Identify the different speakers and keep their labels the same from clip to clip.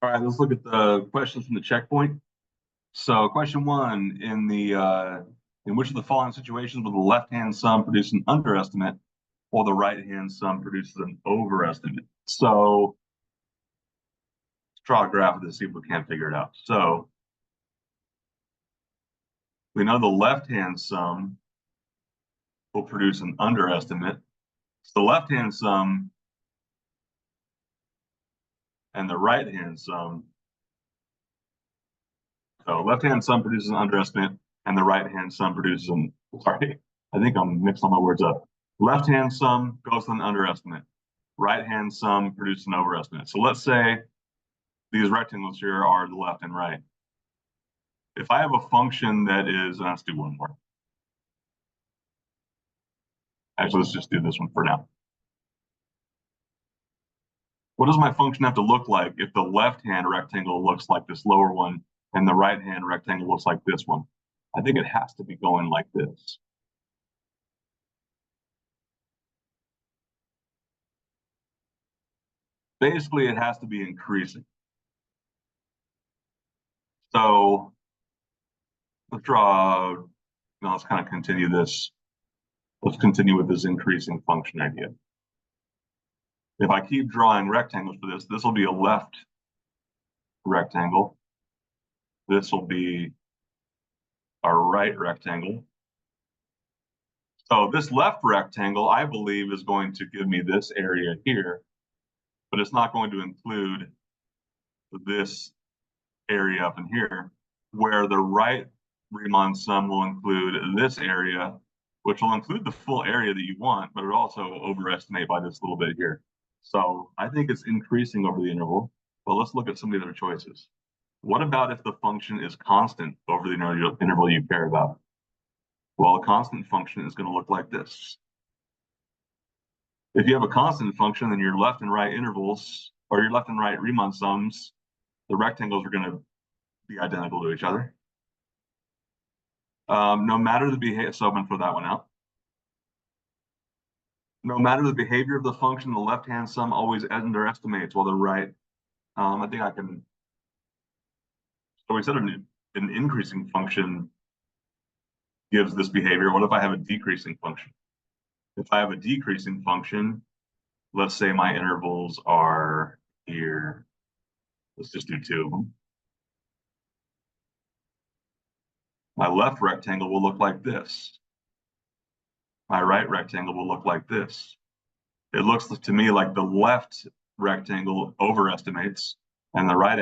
Speaker 1: All right, let's look at the questions from the checkpoint. So question one, in which of the following situations will the left-hand sum produce an underestimate while the right-hand sum produces an overestimate? So let's draw a graph of this, see if we can't figure it out. So we know the left-hand sum will produce an underestimate. So the left-hand sum and the right-hand sum. So left-hand sum produces an underestimate and the right-hand sum produces an, sorry, I think I'm mixing my words up. Left-hand sum goes to an underestimate. Right-hand sum produces an overestimate. So let's say these rectangles here are the left and right. If I have a function that is, let's do one more. Actually, let's just do this one for now. What does my function have to look like if the left-hand rectangle looks like this lower one and the right-hand rectangle looks like this one? I think it has to be going like this. Basically, it has to be increasing. So let's draw, now let's kind of continue this. Let's continue with this increasing function idea. If I keep drawing rectangles for this, this will be a left rectangle. This will be a right rectangle. So this left rectangle, I believe, is going to give me this area here, but it's not going to include this area up in here, where the right Riemann sum will include this area, which will include the full area that you want, but it also overestimate by this little bit here. So I think it's increasing over the interval, but let's look at some of the other choices. What about if the function is constant over the interval you care about? Well, a constant function is going to look like this. If you have a constant function, then your left and right intervals, or your left and right Riemann sums, the rectangles are going to be identical to each other. No matter the behavior, so I'm going to throw that one out. No matter the behavior of the function, the left-hand sum always underestimates while the right, I think I can, so we said an increasing function gives this behavior. What if I have a decreasing function? If I have a decreasing function, let's say my intervals are here. Let's just do two of them. My left rectangle will look like this. My right rectangle will look like this. It looks to me like the left rectangle overestimates and the right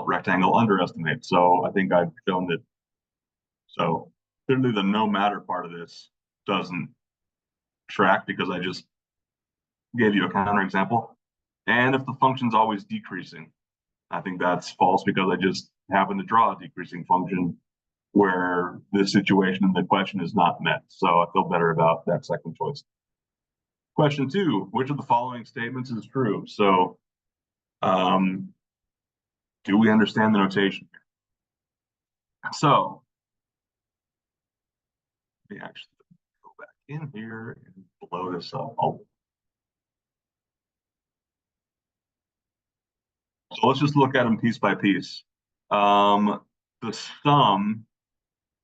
Speaker 1: rectangle underestimates. So I think I've shown that. So clearly the no matter part of this doesn't track because I just gave you a counterexample. And if the function's always decreasing, I think that's false because I just happen to draw a decreasing function where the situation in the question is not met. So I feel better about that second choice. Question two, which of the following statements is true? So do we understand the notation? So let me actually go back in here and blow this up. So let's just look at them piece by piece. The sum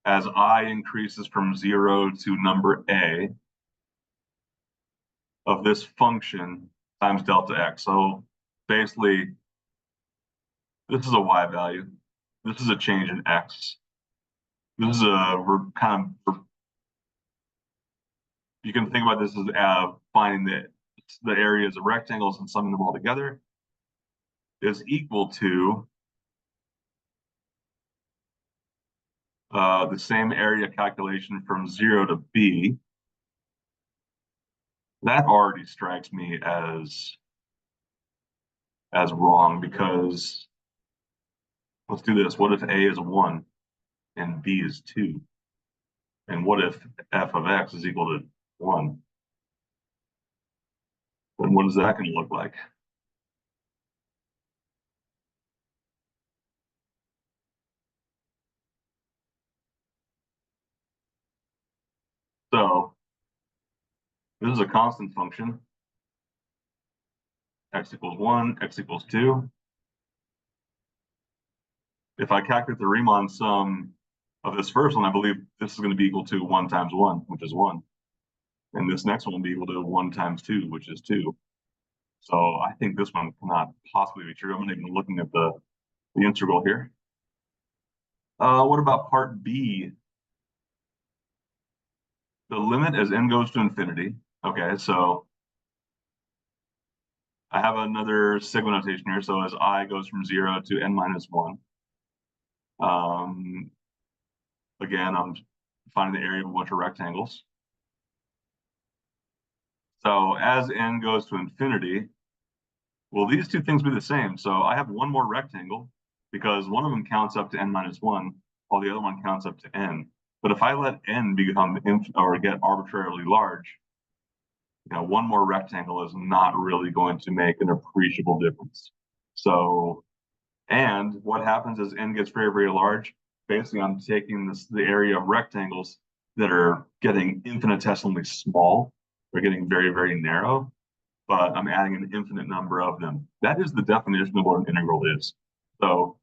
Speaker 1: as I increases from 0 to number a of this function times delta x. So basically, this is a y value. This is a change in x. This is you can think about this as finding the areas of rectangles and summing them all together is equal to the same area calculation from 0 to b. That already strikes me as wrong because let's do this. What if a is 1 and b is 2? And what if f of x is equal to 1? Then what is that going to look like? So this is a constant function. X equals 1, x equals 2. if I calculate the Riemann sum of this first one, I believe this is going to be equal to 1 times 1, which is 1. And this next one will be equal to 1 times 2, which is 2. So I think this one cannot possibly be true. I'm not even looking at the integral here. What about part B? The limit as n goes to infinity. Okay, so I have another sigma notation here. So as I goes from 0 to n minus 1. Again, I'm finding the area of a bunch of rectangles. So as n goes to infinity, will these two things be the same? So I have one more rectangle because one of them counts up to n minus 1, while the other one counts up to n. But if I let n become or get arbitrarily large, one more rectangle is not really going to make an appreciable difference. So, and what happens as n gets very, very large? Basically, I'm taking the area of rectangles that are getting infinitesimally small. They're getting very, very narrow, but I'm adding an infinite number of them. That is the definition of what an integral is. So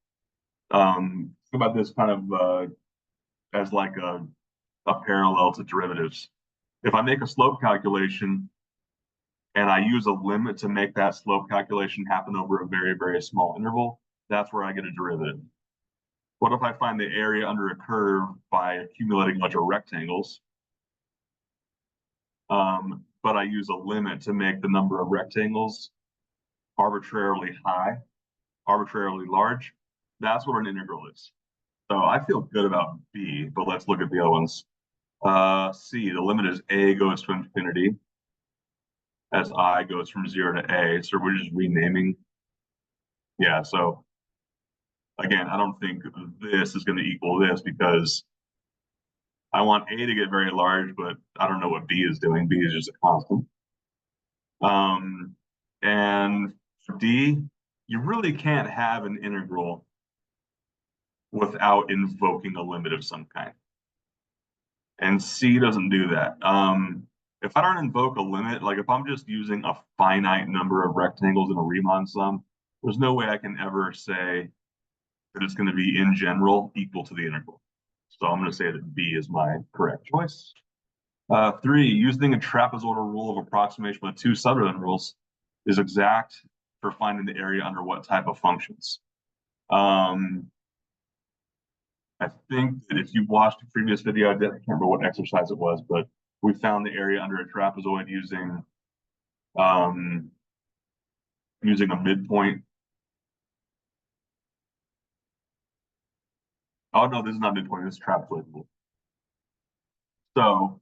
Speaker 1: think about this kind of as like a parallel to derivatives. If I make a slope calculation and I use a limit to make that slope calculation happen over a very, very small interval, that's where I get a derivative. What if I find the area under a curve by accumulating a bunch of rectangles, but I use a limit to make the number of rectangles arbitrarily high, arbitrarily large? That's what an integral is. So I feel good about B, but let's look at the other ones. C, the limit is a goes to infinity as I goes from 0 to a. So we're just renaming. Yeah, so again, I don't think this is going to equal this because I want a to get very large, but I don't know what b is doing. B is just a constant. And for D, you really can't have an integral without invoking a limit of some kind. And C doesn't do that. If I don't invoke a limit, like if I'm just using a finite number of rectangles in a Riemann sum, there's no way I can ever say that it's going to be in general equal to the integral. So I'm going to say that B is my correct choice. 3, using a trapezoidal rule of approximation with 2 subintervals is exact for finding the area under what type of functions. I think that if you watched a previous video, I can't remember what exercise it was, but we found the area under a trapezoid using a midpoint. Oh no, this is not midpoint, this is trapezoid rule. So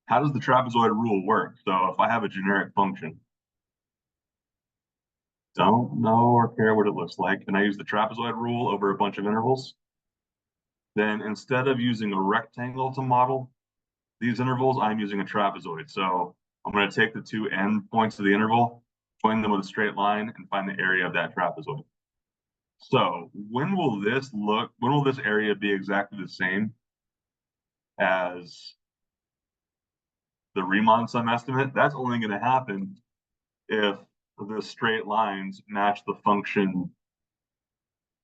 Speaker 1: how does the trapezoid rule work? So if I have a generic function, don't know or care what it looks like, and I use the trapezoid rule over a bunch of intervals, then instead of using a rectangle to model these intervals, I'm using a trapezoid. So I'm going to take the 2 endpoints of the interval, join them with a straight line, and find the area of that trapezoid. So when will this area be exactly the same as the Riemann sum estimate? That's only going to happen if the straight lines match the function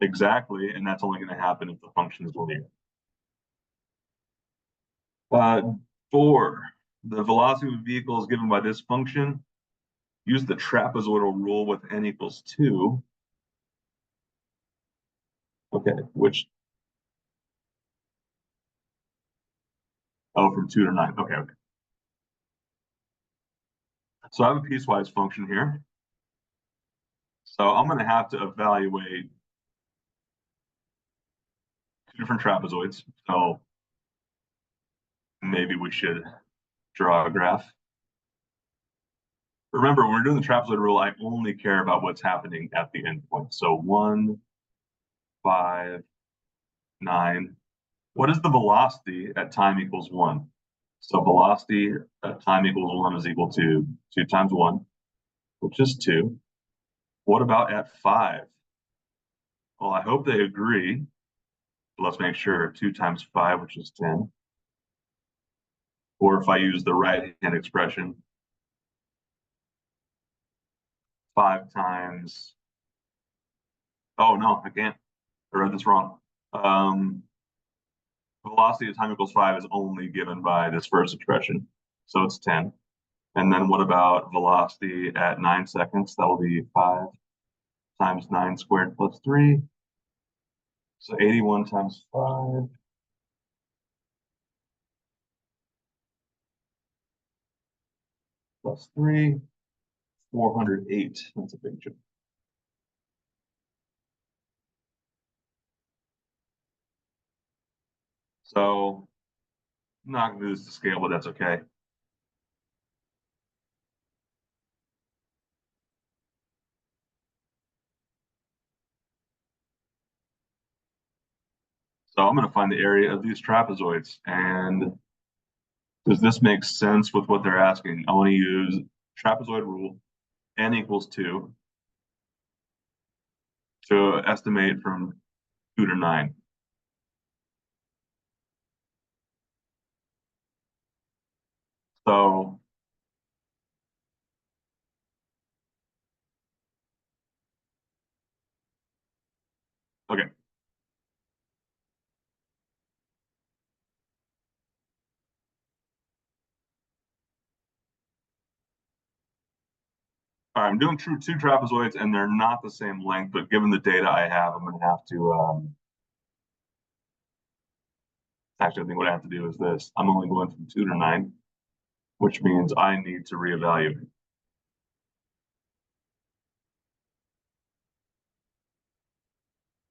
Speaker 1: exactly, and that's only going to happen if the function is linear. 4, the velocity of a vehicle is given by this function. Use the trapezoidal rule with n equals 2. Okay, from 2 to 9. Okay. So I have a piecewise function here. So I'm going to have to evaluate 2 different trapezoids. So maybe we should draw a graph. Remember, when we're doing the trapezoid rule, I only care about what's happening at the endpoint. So 1, 5, 9. What is the velocity at time equals 1? So velocity at time equals 1 is equal to 2 times 1, which is 2. What about at 5? Well, I hope they agree. Let's make sure 2 times 5, which is 10. Or if I use the right-hand expression, 5 times, oh no, I can't. I read this wrong. Velocity at time equals 5 is only given by this first expression, so it's 10. And then what about velocity at 9 seconds? That will be 5 times 9 squared plus 3. So 81 times 5. Plus 3, 408. That's a big jump. So I'm not going to do this to scale, but that's okay. So I'm going to find the area of these trapezoids. And does this make sense with what they're asking? I want to use trapezoid rule, n equals 2, to estimate from 2 to 9. So okay. All right, I'm doing two trapezoids, and they're not the same length, but given the data I have, I'm going to have to, actually, I think what I have to do is this. I'm only going from 2 to 9, which means I need to reevaluate.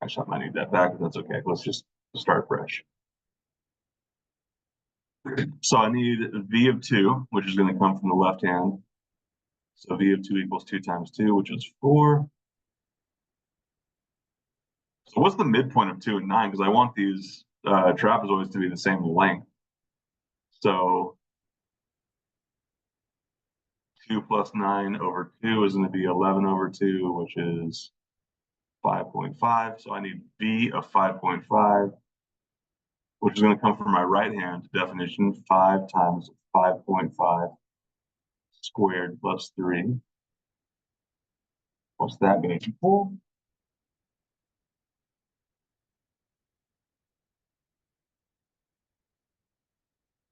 Speaker 1: Actually, I might need that back, but that's okay. Let's just start fresh. So I need v of 2, which is going to come from the left hand. So v of 2 equals 2 times 2, which is 4. So what's the midpoint of 2 and 9? Because I want these trapezoids to be the same length. So 2 plus 9 over 2 is going to be 11 over 2, which is 5.5. So I need v of 5.5, which is going to come from my right hand definition, 5 times 5.5 squared plus 3. What's that going to equal?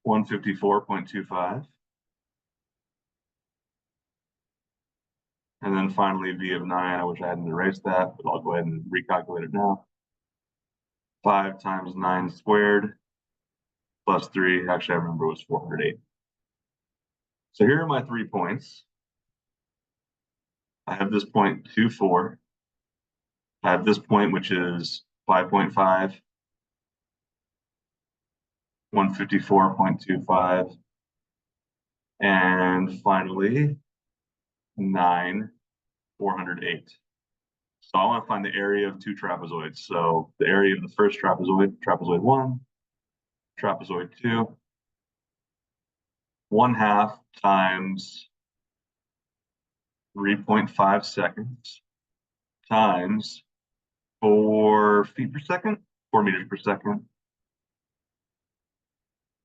Speaker 1: $154.25. And then finally, v of 9, I wish I hadn't erased that, but I'll go ahead and recalculate it now. 5 times 9 squared plus 3. Actually, I remember it was 408. So here are my 3 points. I have this point 2, 4. I have this point, which is 5.5, 154.25, and finally 9, 408. So I want to find the area of 2 trapezoids. So the area of the first trapezoid, trapezoid 1, trapezoid 2, 1/2 times 3.5 seconds times 4 feet per second, 4 meters per second,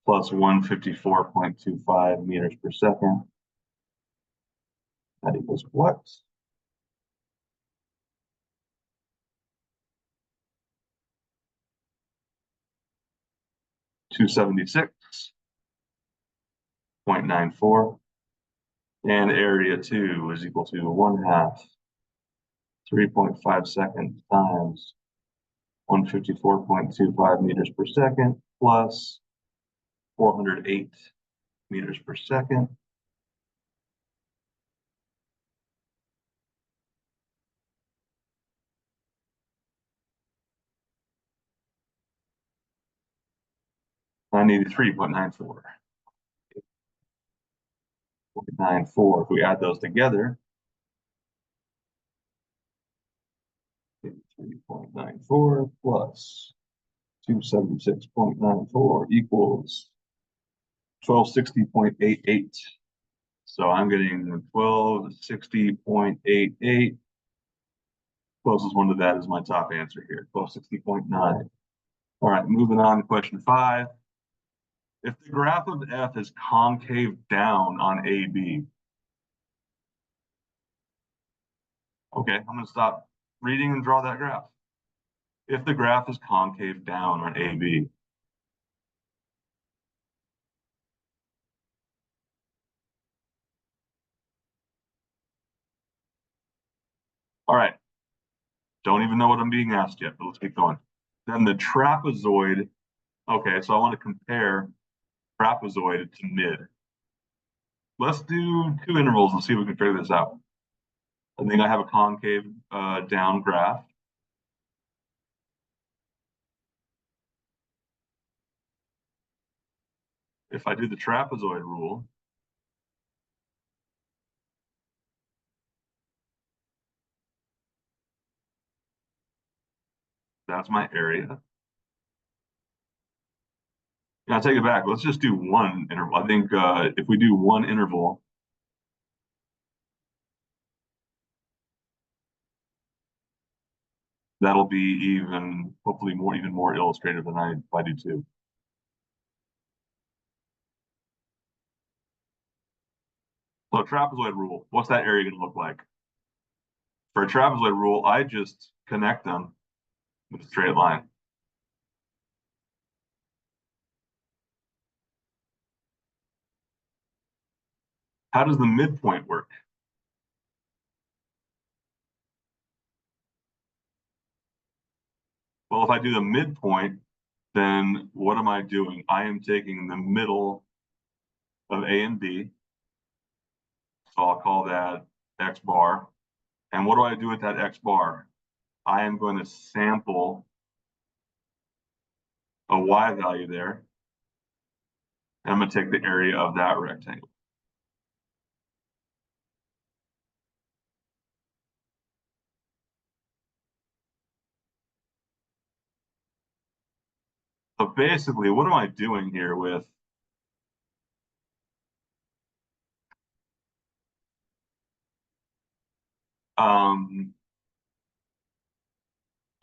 Speaker 1: plus 154.25 meters per second. That equals what? $276.94. And area 2 is equal to 1/2 3.5 seconds times 154.25 meters per second plus 408 meters per second. $983.94. 0.94. If we add those together, 3.94 plus 276.94 equals 1260.88. So I'm getting 1260.88. Closest one to that is my top answer here, 1260.9. All right, moving on to question 5. If the graph of f is concave down on AB, okay, I'm going to stop reading and draw that graph. if the graph is concave down on AB. All right, don't even know what I'm being asked yet, but let's keep going. Then the trapezoid, okay, so I want to compare trapezoid to mid. Let's do 2 intervals and see if we can figure this out. I think I have a concave down graph. If I do the trapezoid rule, that's my area. Now take it back. Let's just do 1 interval. I think if we do 1 interval, that'll be even, hopefully even more illustrative than if I do 2. So trapezoid rule, what's that area going to look like? For a trapezoid rule, I just connect them with a straight line. How does the midpoint work? Well, if I do the midpoint, then what am I doing? I am taking the middle of A and B. So I'll call that X bar. And what do I do with that X bar? I am going to sample a Y value there. And I'm going to take the area of that rectangle. So basically, what am I doing here with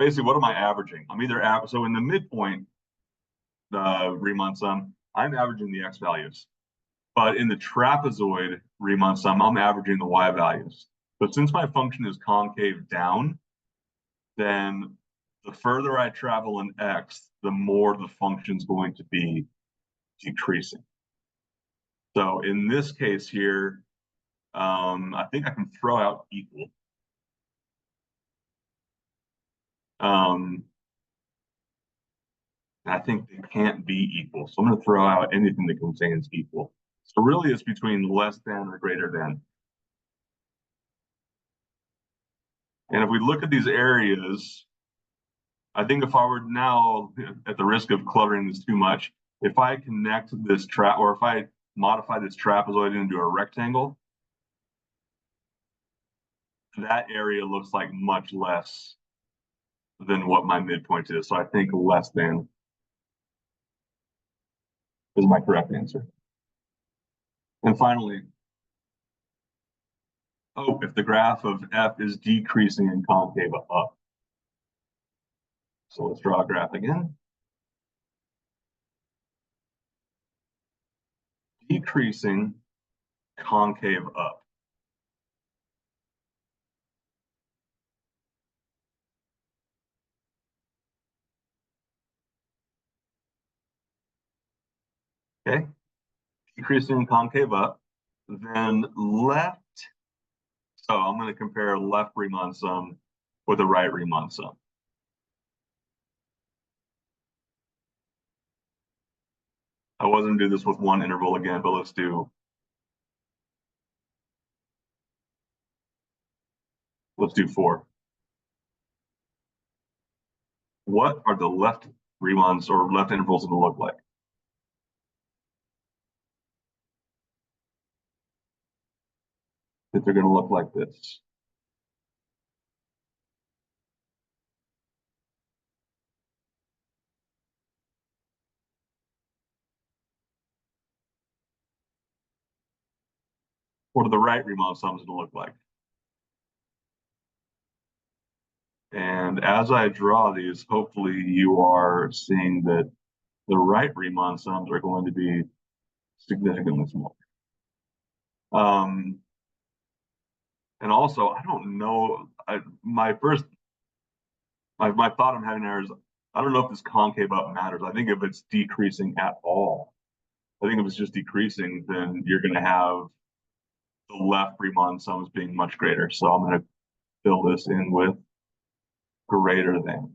Speaker 1: basically what am I averaging? I'm either so in the midpoint Riemann sum, I'm averaging the X values. But in the trapezoid Riemann sum, I'm averaging the Y values. But since my function is concave down, then the further I travel in X, the more the function's going to be decreasing. So in this case here, I think I can throw out equal. I think they can't be equal. So I'm going to throw out anything that contains equal. So really it's between less than or greater than. And if we look at these areas, I think if I were now, at the risk of cluttering this too much, if I connect this trap, or if I modify this trapezoid into a rectangle, that area looks like much less than what my midpoint is. So I think less than is my correct answer. And finally, oh, if the graph of F is decreasing in concave up. So let's draw a graph again. Decreasing concave up. Okay, decreasing concave up. Then left, so I'm going to compare left Riemann sum with the right Riemann sum. I wasn't do this with 1 interval again, but let's do 4. What are the left Riemanns or left intervals going to look like? That they're going to look like this. What are the right Riemann sums going to look like? And as I draw these, hopefully you are seeing that the right Riemann sums are going to be significantly smaller. And also, I don't know, my first my thought I'm having there is, I don't know if this concave up matters. I think if it's decreasing at all, I think if it's just decreasing, then you're going to have the left Riemann sum as being much greater. So I'm going to fill this in with greater than.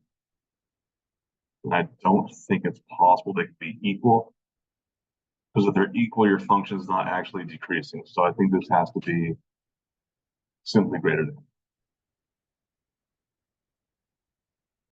Speaker 1: And I don't think it's possible they could be equal, because if they're equal, your function is not actually decreasing. So I think this has to be simply greater than.